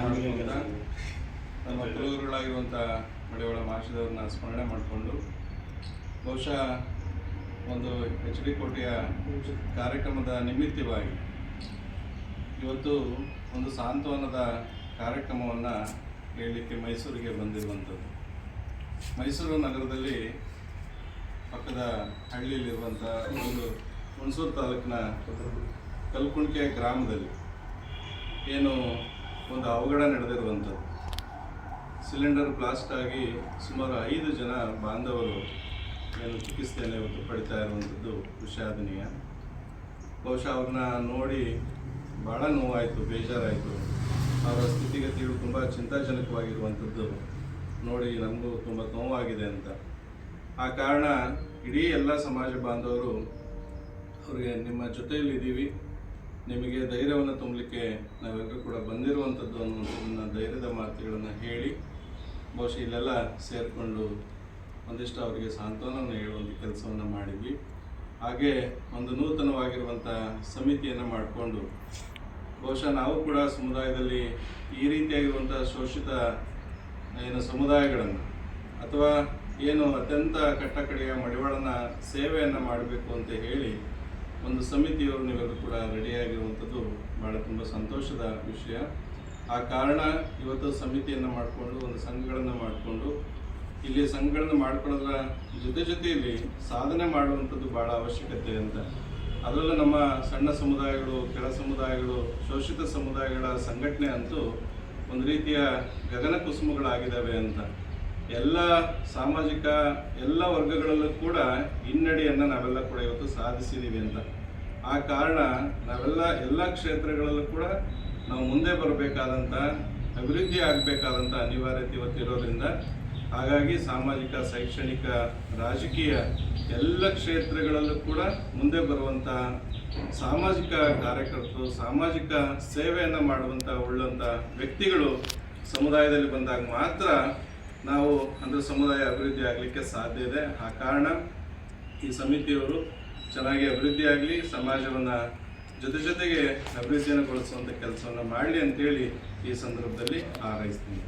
ಮಾಡಿರುವಂಥ ನಮ್ಮ ಕುಲಗುರುಗಳಾಗಿರುವಂಥ ಮಡಿವಾಳ ಮಹಾಶಯರನ್ನ ಸ್ಮರಣೆ ಮಾಡಿಕೊಂಡು ಬಹುಶಃ ಒಂದು HD ಕೋಟೆಯ ಕಾರ್ಯಕ್ರಮದ ನಿಮಿತ್ತವಾಗಿ ಇವತ್ತು ಒಂದು ಸಾಂತ್ವನದ ಕಾರ್ಯಕ್ರಮವನ್ನು ಹೇಳಲಿಕ್ಕೆ ಮೈಸೂರಿಗೆ ಬಂದಿರುವಂಥದ್ದು. ಮೈಸೂರು ನಗರದಲ್ಲಿ ಪಕ್ಕದ ಹಳ್ಳಿಯಲ್ಲಿರುವಂಥ ಒಂದು ಹುಣಸೂರು ತಾಲೂಕಿನ ಕಲ್ಕುಣಿಕೆ ಗ್ರಾಮದಲ್ಲಿ ಏನು ಒಂದು ಅವಘಡ ನಡೆದಿರುವಂಥದ್ದು. ಸಿಲಿಂಡರ್ ಬ್ಲಾಸ್ಟ್ ಆಗಿ ಸುಮಾರು 5 ಜನ ಬಾಂಧವರು ಏನು ಚಿಕಿತ್ಸೆಯನ್ನು ಇವತ್ತು ಪಡಿತಾ ಇರುವಂಥದ್ದು ವಿಷಾದನೀಯ. ಬಹುಶಃ ಅವ್ರನ್ನ ನೋಡಿ ಭಾಳ ನೋವಾಯಿತು, ಬೇಜಾರಾಯಿತು. ಅವರ ಸ್ಥಿತಿಗತಿಗಳು ತುಂಬ ಚಿಂತಾಜನಕವಾಗಿರುವಂಥದ್ದು ನೋಡಿ ನಮಗೂ ತುಂಬ ನೋವಾಗಿದೆ ಅಂತ. ಆ ಕಾರಣ ಇಡೀ ಎಲ್ಲ ಸಮಾಜ ಬಾಂಧವರು ಅವರಿಗೆ ನಿಮ್ಮ ಜೊತೆಯಲ್ಲಿದ್ದೀವಿ, ನಿಮಗೆ ಧೈರ್ಯವನ್ನು ತುಂಬಲಿಕ್ಕೆ ನಾವೆಲ್ಲರೂ ಕೂಡ ಬಂದಿರುವಂಥದ್ದು ಅನ್ನೋ ಧೈರ್ಯದ ಮಾತುಗಳನ್ನು ಹೇಳಿ ಬಹುಶಃ ಇಲ್ಲೆಲ್ಲ ಸೇರಿಕೊಂಡು ಒಂದಿಷ್ಟು ಅವರಿಗೆ ಸಾಂತ್ವನವನ್ನು ಹೇಳುವಂಥ ಕೆಲಸವನ್ನು ಮಾಡಿದ್ವಿ. ಹಾಗೆ ಒಂದು ನೂತನವಾಗಿರುವಂಥ ಸಮಿತಿಯನ್ನು ಮಾಡಿಕೊಂಡು ಬಹುಶಃ ನಾವು ಕೂಡ ಸಮುದಾಯದಲ್ಲಿ ಈ ರೀತಿಯಾಗಿರುವಂಥ ಶೋಷಿತ ಏನು ಸಮುದಾಯಗಳನ್ನು ಅಥವಾ ಏನು ಅತ್ಯಂತ ಕಟ್ಟಕಡೆಯ ಮಡಿವಾಳನ ಸೇವೆಯನ್ನು ಮಾಡಬೇಕು ಅಂತ ಹೇಳಿ ಒಂದು ಸಮಿತಿಯವರು ನೀವೆಲ್ಲರೂ ಕೂಡ ರೆಡಿಯಾಗಿರುವಂಥದ್ದು ಭಾಳ ತುಂಬ ಸಂತೋಷದ ವಿಷಯ. ಆ ಕಾರಣ ಇವತ್ತು ಸಮಿತಿಯನ್ನು ಮಾಡಿಕೊಂಡು ಒಂದು ಸಂಘಗಳನ್ನು ಮಾಡಿಕೊಂಡು ಇಲ್ಲಿ ಸಂಘಗಳನ್ನು ಮಾಡ್ಕೊಳ್ಳೋದ್ರ ಜೊತೆಯಲ್ಲಿ ಸಾಧನೆ ಮಾಡುವಂಥದ್ದು ಭಾಳ ಅವಶ್ಯಕತೆ ಅಂತ. ಅದರಲ್ಲೂ ನಮ್ಮ ಸಣ್ಣ ಸಮುದಾಯಗಳು, ಕೆಳ ಸಮುದಾಯಗಳು, ಶೋಷಿತ ಸಮುದಾಯಗಳ ಸಂಘಟನೆ ಅಂತೂ ಒಂದು ರೀತಿಯ ಗಗನ ಕುಸುಮಗಳಾಗಿದ್ದಾವೆ ಅಂತ. ಎಲ್ಲ ಸಾಮಾಜಿಕ ಎಲ್ಲ ವರ್ಗಗಳಲ್ಲೂ ಕೂಡ ಹಿನ್ನಡೆಯನ್ನು ನಾವೆಲ್ಲ ಕೂಡ ಇವತ್ತು ಸಾಧಿಸಿದ್ದೀವಿ ಅಂತ. ಆ ಕಾರಣ ನಾವೆಲ್ಲ ಎಲ್ಲ ಕ್ಷೇತ್ರಗಳಲ್ಲೂ ಕೂಡ ನಾವು ಮುಂದೆ ಬರಬೇಕಾದಂಥ, ಅಭಿವೃದ್ಧಿ ಆಗಬೇಕಾದಂಥ ಅನಿವಾರ್ಯತೆ ಇವತ್ತಿರೋದ್ರಿಂದ ಹಾಗಾಗಿ ಸಾಮಾಜಿಕ, ಶೈಕ್ಷಣಿಕ, ರಾಜಕೀಯ ಎಲ್ಲ ಕ್ಷೇತ್ರಗಳಲ್ಲೂ ಕೂಡ ಮುಂದೆ ಬರುವಂಥ ಸಾಮಾಜಿಕ ಕಾರ್ಯಕರ್ತರು, ಸಾಮಾಜಿಕ ಸೇವೆಯನ್ನು ಮಾಡುವಂಥ ಉಳ್ಳಂಥ ವ್ಯಕ್ತಿಗಳು ಸಮುದಾಯದಲ್ಲಿ ಬಂದಾಗ ಮಾತ್ರ ನಾವು ಅಂದರೆ ಸಮುದಾಯ ಅಭಿವೃದ್ಧಿ ಆಗಲಿಕ್ಕೆ ಸಾಧ್ಯ ಇದೆ. ಆ ಕಾರಣ ಈ ಸಮಿತಿಯವರು ಚೆನ್ನಾಗಿ ಅಭಿವೃದ್ಧಿ ಆಗಲಿ, ಸಮಾಜವನ್ನು ಜೊತೆಗೆ ಅಭಿವೃದ್ಧಿಯನ್ನು ಗೊಳಿಸುವಂಥ ಕೆಲಸವನ್ನು ಮಾಡಲಿ ಅಂತೇಳಿ ಈ ಸಂದರ್ಭದಲ್ಲಿ ಹಾರೈಸ್ತೀನಿ.